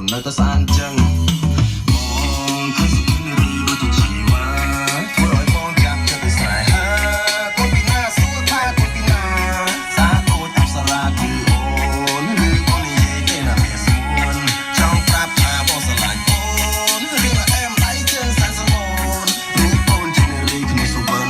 นnơi ta san chân mong khơi sự thân đi đôi chút chỉ qua thôi đói mong chạm cho tới sai ha con bị na xua tha con bị na xa tôi tạm xa ra cứ ổn như con đi dễ đây là mẹ xuân trong tạp trà bỏ xa lại ổn như là em lấy chân san sa môn như con trên đời đi cứ sâu bấn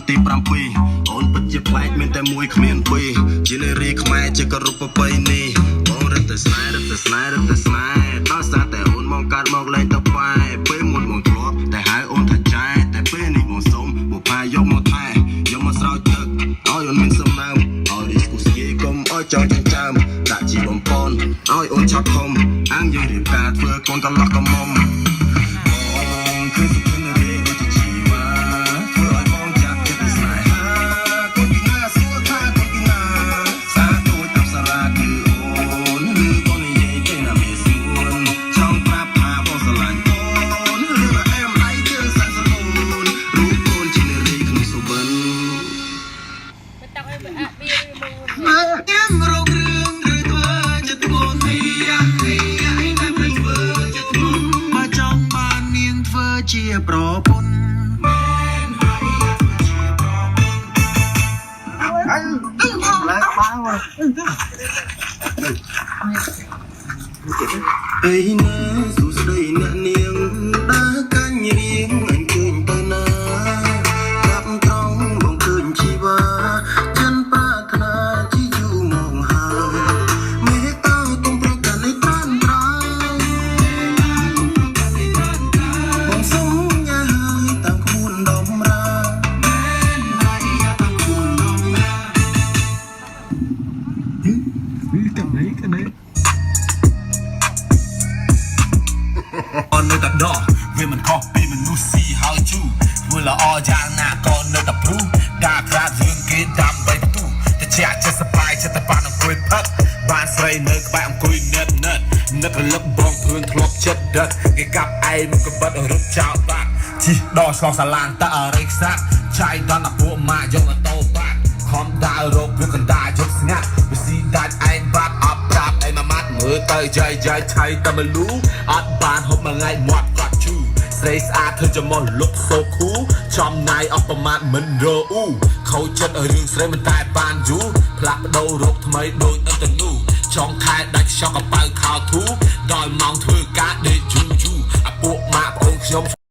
ទី7អូនពិតជាប្លែកមានតែមួយគ្មានពីរជានារីខ្មែរជាគោរពប្រពៃណីបងរត់ទៅស្នេហ៍ដល់សារតែអូនមកកាត់មកលែងទៅបែពេលមុនមកធ្លាប់តែហៅអូនថាចែតែពេលនេះមកសុំមកផាយកមកថែយកមកស្រោចទឹកឲ្យអូនមានសំណើមឲ្យរីស្គូស្គីកុំឲ្យចង់ចិញ្ចើមដាក់ជីបំពន់ឲ្យអូនឆាប់ធំអាងយើងរៀបការធ្វើកូនកន្លោះកំមុំបងគឺសុខនារីដូចជាជីវ៉ាជាប្រពន្ធអីណាសួស្ដីអ្នកនាងដើរកាញ់រៀងអញឃើញទៅណាប្រាប់ត្រង់បងឃើញជីវ៉ាចិនប្រាថ្នាជីយូរមកហើយមេតើទុំប្រកាសនៃប្រានប្រាបងសុំញ៉ាហើយតាមក្បួនដំរាមែនហើយតាមក្បួនដំរាកំណៃអននៅតែដកវាមិនខុសពីមនុស្សស៊ីហើយជូធ្វើល្អយ៉ាងណាក៏នៅតែព្រុសការក្រាតរឿងគេដើម្បីផ្ទុះតែជាចិត្តសប្បាយចិត្តតែបានអង្គុយផឹកបានស្រីនៅក្បែរអង្គុយនិតរលឹកបងព្រឿនធ្លាប់ចិត្តដិតគេកាប់ឯងមកកំបិតរត់ចោលបាត់ជិះដល់ឆ្លងសាឡានតើអរិខ្សាក់ឆៃដល់អាពួកម៉ាយកម៉ូតូបាត់ខំដើររកវាកណ្ដាលយកស្ងាត់វាស៊ីដាច់ឯងបាត់អបប្រាប់ឯងមួយម៉ាត់មើលទៅយាយឆៃតែមលូអត់បានហូបមួយថ្ងៃមាត់គាត់ជូស្រីស្អាតធ្វើចំមកលុបសូខូចំណាយអស់ប្រមាណមិនរអ៊ូខូចចិត្តឲ្យរឿងស្រីមិនតែបានយូរផ្លាស់ប្ដូររកថ្មីដូចអន្តនូចង់ខែដាច់ខ្យល់កប៉ៅខោធូដល់ម៉ោងធ្វើការដេកយូអាពួកម៉ាក់ប្អូនខ្ញុំ